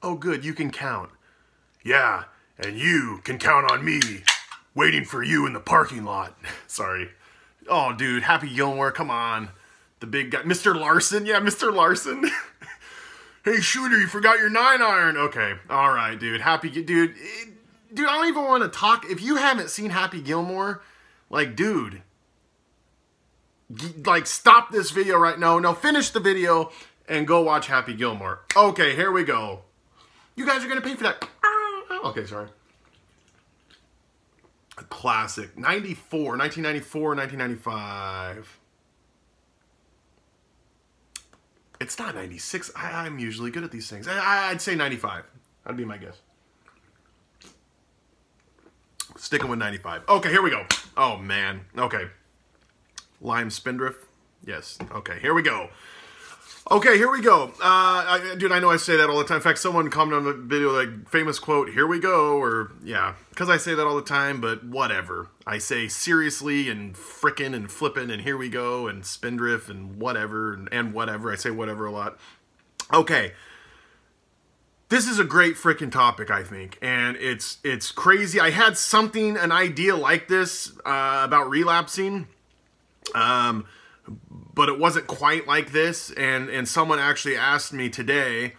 Oh, good, you can count. Yeah, and you can count on me, waiting for you in the parking lot. Sorry. Oh, dude, Happy Gilmore, come on. The big guy, Mr. Larson, yeah, Mr. Larson. Hey, shooter, you forgot your 9-iron. Okay, all right, dude. Dude, I don't even want to talk. If you haven't seen Happy Gilmore, like, dude, like, stop this video right now. No, finish the video and go watch Happy Gilmore. Okay, here we go. You guys are going to pay for that. Okay, sorry. A classic. 1994, 1995. It's not 96. I'm usually good at these things. I'd say 95. That'd be my guess. Sticking with 95. Okay, here we go. Oh, man. Okay. Lime Spindrift. Yes. Okay, here we go. Okay, here we go. Dude, I know I say that all the time. In fact, someone commented on the video, like, famous quote, here we go, or, yeah, because I say that all the time, but whatever. I say seriously and frickin' and flippin' and here we go and spindrift and whatever and whatever. I say whatever a lot. Okay. This is a great frickin' topic, I think, and it's crazy. I had an idea like this about relapsing, but it wasn't quite like this, and someone actually asked me today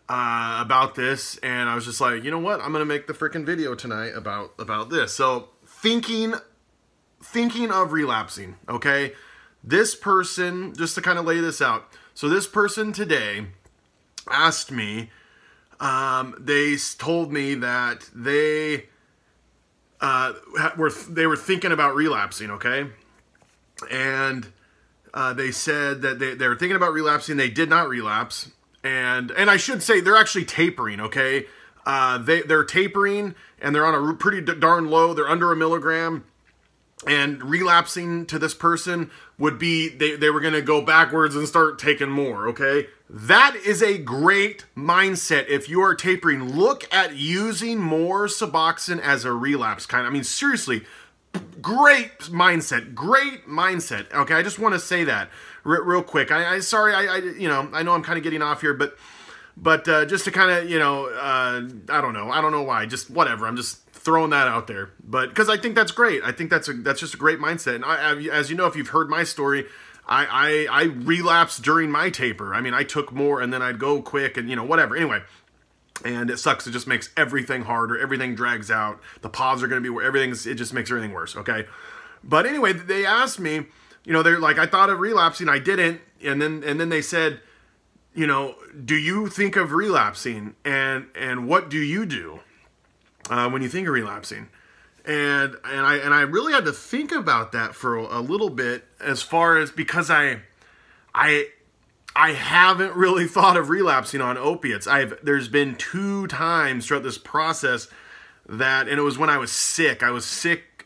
about this, and I was just like, you know what? I'm gonna make the freaking video tonight about this. So thinking of relapsing, okay? This person, just to kind of lay this out. So this person today asked me. They told me that they were thinking about relapsing, okay, and they said that they were thinking about relapsing. They did not relapse. And I should say they're actually tapering, okay? They're tapering, and they're on a pretty darn low. They're under 1 milligram. And relapsing to this person would be, they were going to go backwards and start taking more, okay? That is a great mindset if you are tapering. Look at using more Suboxone as a relapse kind. I mean, seriously, great mindset, okay? I just want to say that real quick. Sorry, you know, I know I'm kind of getting off here, but just to kind of, you know, I don't know why, just whatever. I'm just throwing that out there, but because I think that's great. I think that's just a great mindset. And as you know, if you've heard my story, I relapsed during my taper. I mean, I took more and then I'd go quick and, you know, whatever. Anyway. And it sucks. It just makes everything harder. Everything drags out. The pause are going to be where it just makes everything worse. Okay. But anyway, they asked me, you know, they're like, I thought of relapsing. I didn't. And then they said, you know, do you think of relapsing? And what do you do when you think of relapsing? And I really had to think about that for a little bit, as far as, because I haven't really thought of relapsing on opiates. There's been 2 times throughout this process and it was when I was sick. I was sick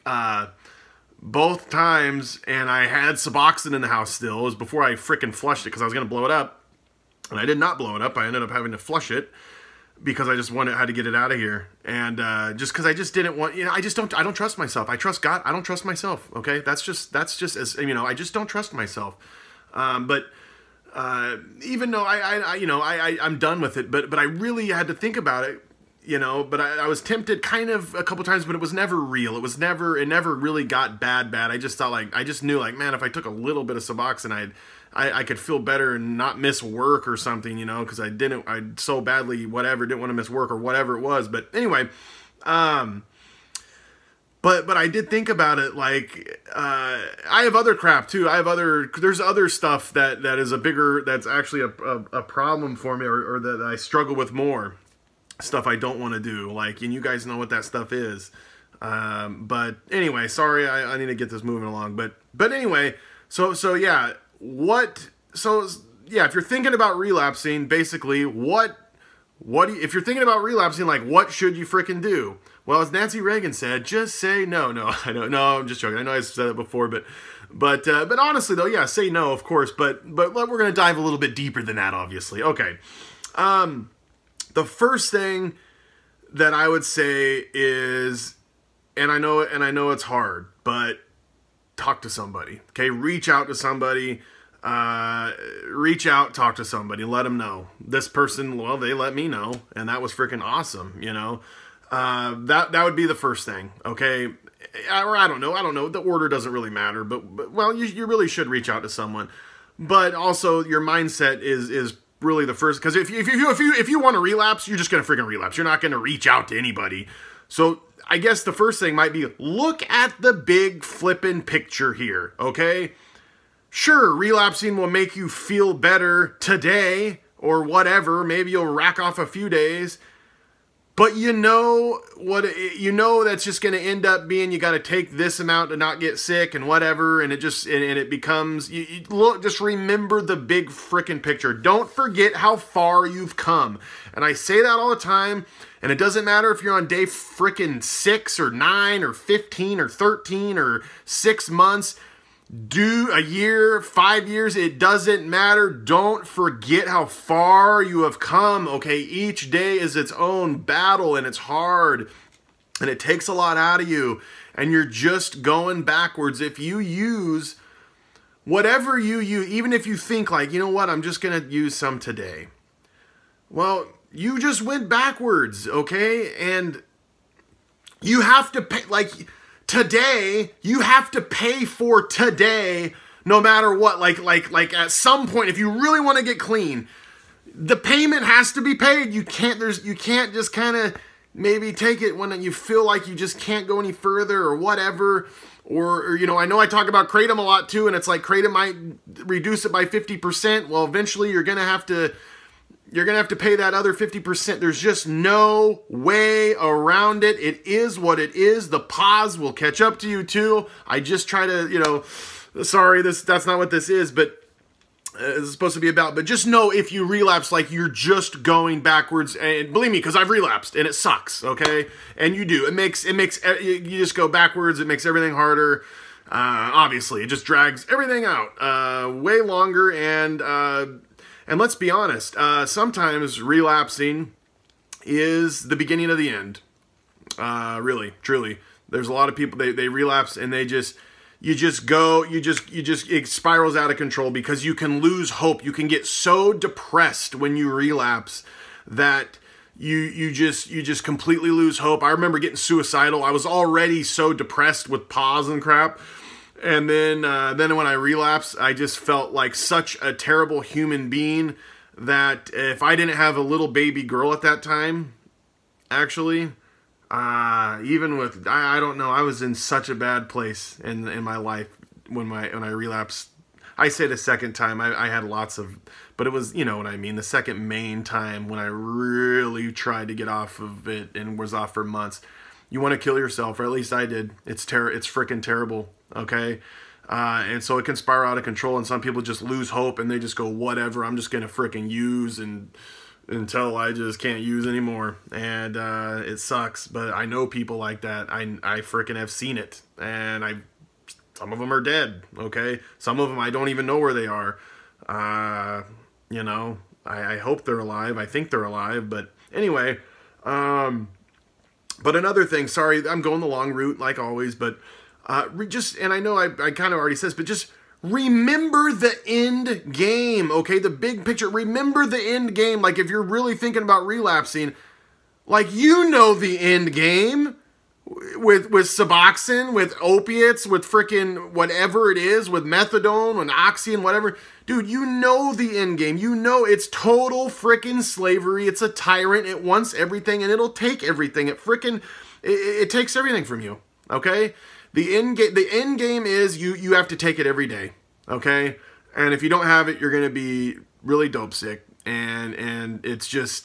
both times, and I had Suboxone in the house still. It was before I frickin' flushed it because I was going to blow it up. And I did not blow it up. I ended up having to flush it because I just had to get it out of here. And just because I just didn't want, you know, I don't trust myself. I trust God. I don't trust myself. Okay. That's just as, you know, I just don't trust myself. Even though I'm done with it, but I really had to think about it, you know, but I was tempted kind of a couple times, but it was never real. It never really got bad. I just thought, like, I just knew, like, man, if I took a little bit of Suboxone, I could feel better and not miss work or something, you know, because I so badly, whatever, didn't want to miss work or whatever it was. But anyway, But I did think about it, like, I have other crap too. There's other stuff that is that's actually a problem for me, or that I struggle with more. Stuff I don't want to do, like, and you guys know what that stuff is. But anyway, sorry, I need to get this moving along. But anyway, so yeah, if you're thinking about relapsing, basically, if you're thinking about relapsing, like, what should you frickin' do? Well, as Nancy Reagan said, just say no. No, I don't. No, I'm just joking. I know I've said it before, but honestly though, yeah, say no, of course. But we're gonna dive a little bit deeper than that, obviously. Okay. The first thing that I would say is, and I know it's hard, but talk to somebody. Okay, reach out to somebody. reach out, talk to somebody, let them know. This person, well, they let me know, and that was freaking awesome, you know. That would be the first thing, okay? Or I don't know. The order doesn't really matter, but well, you really should reach out to someone. But also, your mindset is really the first, because if you want to relapse, you're just gonna freaking relapse. You're not gonna reach out to anybody. So I guess the first thing might be, look at the big flippin' picture here, okay? Sure, relapsing will make you feel better today or whatever. Maybe you'll rack off a few days. But you know that's just going to end up being, you got to take this amount to not get sick and whatever, and it becomes, look, just remember the big frickin' picture. Don't forget how far you've come. And I say that all the time, and it doesn't matter if you're on day frickin' 6 or 9 or 15 or 13 or 6 months. Do a year, 5 years, it doesn't matter. Don't forget how far you have come, okay? Each day is its own battle, and it's hard, and it takes a lot out of you, and you're just going backwards. If you use whatever you use, even if you think like, you know what, I'm just going to use some today. Well, you just went backwards, okay? And you have to pay, like, today, you have to pay for today, no matter what. Like at some point, if you really want to get clean, the payment has to be paid. You can't just kind of maybe take it when you feel like you just can't go any further or whatever. Or you know, I know I talk about Kratom a lot too, and it's like Kratom might reduce it by 50%. Well, eventually you're gonna have to pay that other 50%. There's just no way around it. It is what it is. The pause will catch up to you too. I just try to, you know, sorry, that's not what this is, but this is supposed to be about. But just know, if you relapse, like, you're just going backwards. And believe me, because I've relapsed and it sucks, okay? And you do. It makes you just go backwards. It makes everything harder. Obviously, it just drags everything out way longer. And let's be honest, sometimes relapsing is the beginning of the end. Really, truly. There's a lot of people, they relapse and it spirals out of control because you can lose hope. You can get so depressed when you relapse that you just completely lose hope. I remember getting suicidal. I was already so depressed with pause and crap. And then when I relapsed, I just felt like such a terrible human being that if I didn't have a little baby girl at that time, actually, even with, I don't know, I was in such a bad place in my life when I relapsed. I say the second time, I had lots of, but it was, you know what I mean, the second main time when I really tried to get off of it and was off for months. You want to kill yourself, or at least I did. It's freaking terrible. Okay, and so it can spiral out of control, and some people just lose hope and they just go, whatever, I'm just gonna freaking use until I just can't use anymore. And it sucks, but I know people like that. I freaking have seen it, and some of them are dead. Okay, some of them I don't even know where they are. You know, I hope they're alive. I think they're alive, but anyway. But another thing, sorry, I'm going the long route like always, but and I know I kind of already said this, but just remember the end game, okay? The big picture. Remember the end game. Like, if you're really thinking about relapsing, like, you know the end game with Suboxone, with opiates, with freaking whatever it is, with methadone, with Oxy and whatever. Dude, you know the end game. You know it's total freaking slavery. It's a tyrant. It wants everything, and it'll take everything. It takes everything from you, okay? The end game is you have to take it every day, okay? And if you don't have it, you're going to be really dope sick. And it's just,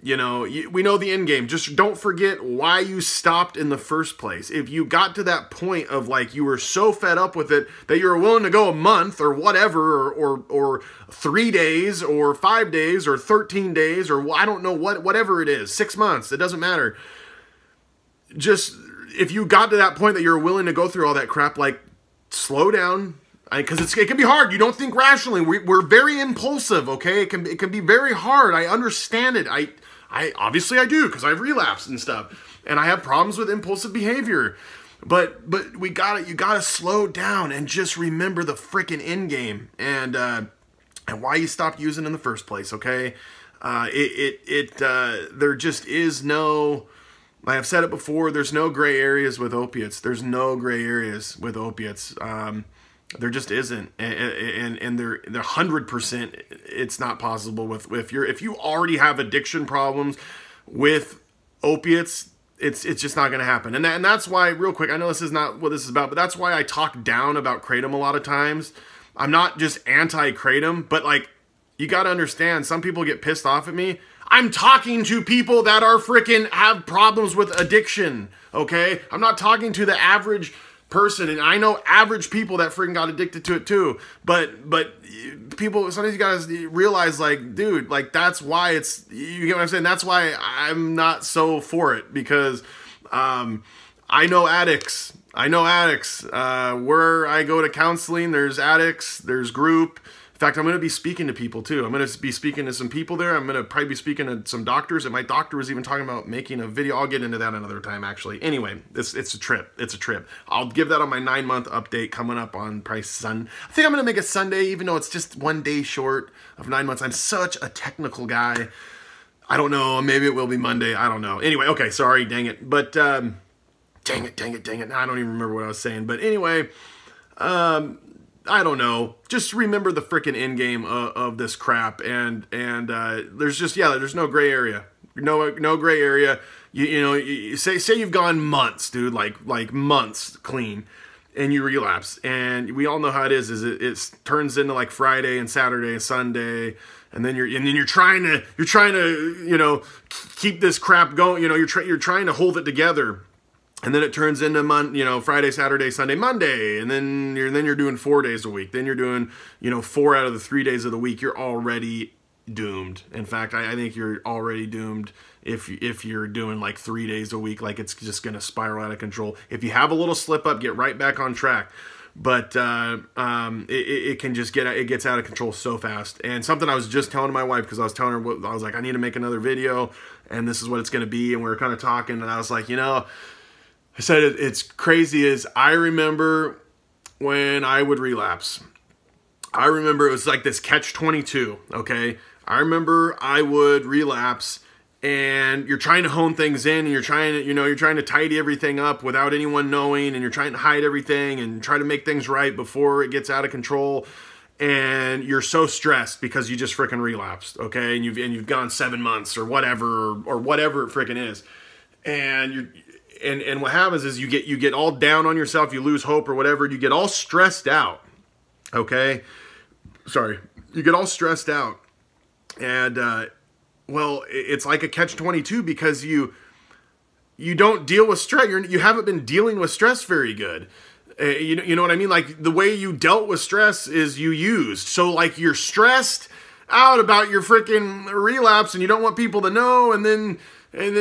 you know, we know the end game. Just don't forget why you stopped in the first place. If you got to that point of, like, you were so fed up with it that you were willing to go a month or whatever, or 3 days or 5 days or 13 days or I don't know whatever it is, 6 months, it doesn't matter. Just, if you got to that point that you're willing to go through all that crap, like, slow down, because it can be hard. You don't think rationally. We're very impulsive, okay? It can be very hard. I understand it. I obviously I do, because I've relapsed and stuff, and I have problems with impulsive behavior. But you gotta slow down and just remember the freaking end game and why you stopped using in the first place. Okay, there just is no. I've said it before. There's no gray areas with opiates. There's no gray areas with opiates. There just isn't, and they're 100%. It's not possible with if you already have addiction problems with opiates. It's just not going to happen. And that's why, real quick, I know this is not what this is about, but that's why I talk down about kratom a lot of times. I'm not just anti-kratom, but like, you got to understand, some people get pissed off at me. I'm talking to people that are freaking have problems with addiction, okay? I'm not talking to the average person, and I know average people that freaking got addicted to it too, but people, sometimes you gotta realize, like, dude, like, that's why you get what I'm saying? That's why I'm not so for it, because I know addicts. Where I go to counseling, there's addicts, there's group. In fact, I'm going to be speaking to people too. I'm going to be speaking to some people there. I'm going to probably be speaking to some doctors. And my doctor was even talking about making a video. I'll get into that another time, actually. Anyway, it's a trip. It's a trip. I'll give that on my 9-month update coming up on probably Sunday. I think I'm going to make it Sunday, even though it's just 1 day short of 9 months. I'm such a technical guy. I don't know. Maybe it will be Monday. I don't know. Anyway, okay. Sorry. Dang it. But dang it. Now I don't even remember what I was saying. But anyway, I don't know. Just remember the freaking end game of this crap, and there's just, there's no gray area. No gray area. You know, say you've gone months, dude, like months clean, and you relapse, and we all know how it is. It turns into like Friday and Saturday and Sunday, and then you're trying to keep this crap going. You know, you're trying to hold it together. And then it turns into Friday, Saturday, Sunday, Monday, and then you're doing 4 days a week. Then you're doing 4 out of the 3 days of the week. You're already doomed. In fact, I think you're already doomed if you're doing like 3 days a week. Like, it's just going to spiral out of control. If you have a little slip up, get right back on track. But it can just gets out of control so fast. And something I was just telling my wife, because I was telling her, I was like, I need to make another video, and this is what it's going to be. And we were kind of talking, and I was like, I said, it's crazy as I remember when I would relapse. I remember it was like this catch-22, okay? I remember I would relapse, and you're trying to hone things in, and you're trying to tidy everything up without anyone knowing, and you're trying to hide everything and try to make things right before it gets out of control. And you're so stressed because you just freaking relapsed, okay? And you've gone 7 months or whatever it freaking is. And what happens is you get all down on yourself, you lose hope or whatever, you get all stressed out, okay? Sorry. You get all stressed out. And, well, it's like a catch-22 because you don't deal with stress. You haven't been dealing with stress very good. You know what I mean? Like, the way you dealt with stress is you used. So, like, you're stressed out about your freaking relapse and you don't want people to know, and then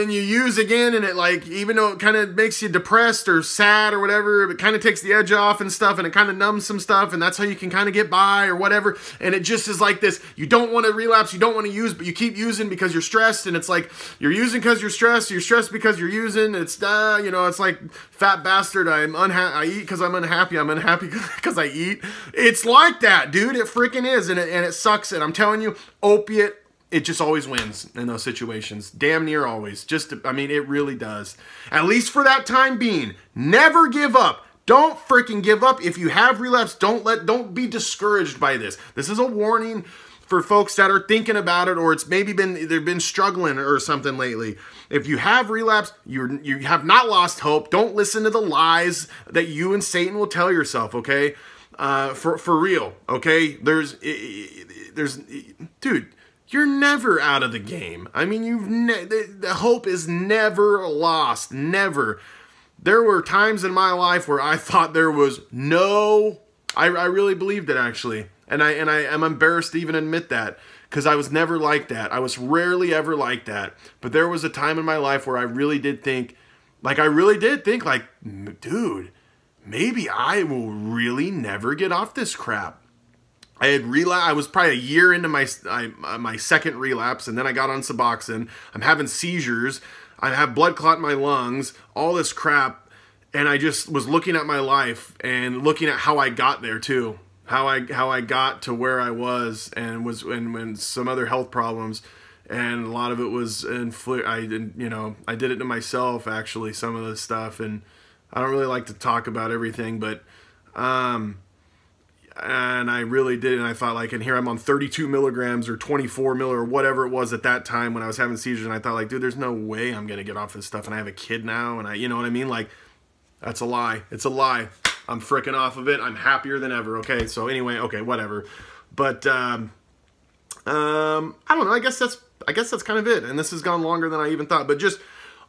you use again, and it, like, even though it kind of makes you depressed or sad or whatever, it kind of takes the edge off and stuff, and it kind of numbs some stuff, and that's how you can kind of get by or whatever. And it just is like this. You don't want to relapse, you don't want to use, but you keep using because you're stressed, and it's like you're using because you're stressed because you're using. It's it's like fat bastard. I eat because I'm unhappy. I'm unhappy because I eat. It's like that, dude. It freaking is, and it sucks. And I'm telling you, opiate. It just always wins in those situations. Damn near always. It really does. At least for that time being. Never give up. Don't freaking give up. If you have relapse, don't be discouraged by this. This is a warning for folks that are thinking about it, or it's maybe they've been struggling or something lately. If you have relapse, you have not lost hope. Don't listen to the lies that you and Satan will tell yourself, okay? For real, okay? Dude, you're never out of the game. I mean, the hope is never lost. Never. There were times in my life where I thought there was I really believed it, actually. And I am embarrassed to even admit that, because I was never like that. I was rarely ever like that. But there was a time in my life where I really did think, dude, maybe I will really never get off this crap. I had relapsed. I was probably a year into my second relapse, and then I got on Suboxone. I'm having seizures. I have blood clot in my lungs, all this crap, And I just was looking at my life and looking at how I got there too. How I got to where I was, and when some other health problems, and a lot of it was I did it to myself, actually, some of this stuff. And I don't really like to talk about everything, but and I really did it. And I thought, like, and here I'm on 32 milligrams or 24 mil or whatever it was at that time when I was having seizures. And I thought, like, dude, there's no way I'm going to get off this stuff. And I have a kid now, and you know what I mean? Like, that's a lie. It's a lie. I'm freaking off of it. I'm happier than ever. Okay. So anyway, okay, whatever. But, I don't know. I guess that's kind of it. And this has gone longer than I even thought, but just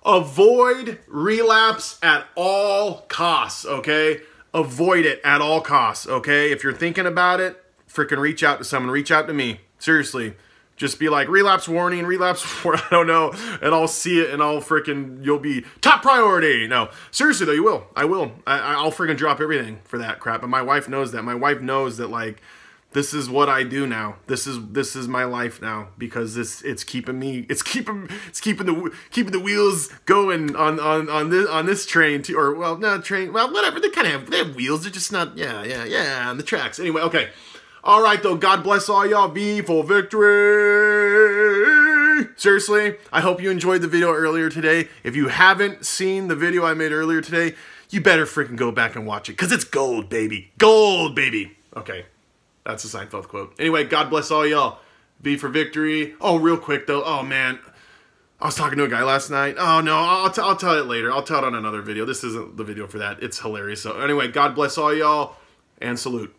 avoid relapse at all costs. Okay. Avoid it at all costs, okay? If you're thinking about it, freaking reach out to someone. Reach out to me. Seriously. Just be like, relapse warning, I don't know. And I'll see it, and you'll be top priority. No, seriously though, you will. I will. I'll freaking drop everything for that crap. And my wife knows that. My wife knows that, like, this is what I do now. This is my life now, because it's keeping the wheels going on this train too, or well, not train, well, whatever. They have wheels. They're just not on the tracks. Anyway, okay. All right though. God bless all y'all. V for victory. Seriously, I hope you enjoyed the video earlier today. If you haven't seen the video I made earlier today, you better freaking go back and watch it, because it's gold, baby. Gold, baby. Okay. That's a Seinfeld quote. Anyway, God bless all y'all. V for victory. Oh, real quick, though. Oh, man. I was talking to a guy last night. Oh, no. I'll tell it later. I'll tell it on another video. This isn't the video for that. It's hilarious. So, anyway, God bless all y'all, and salute.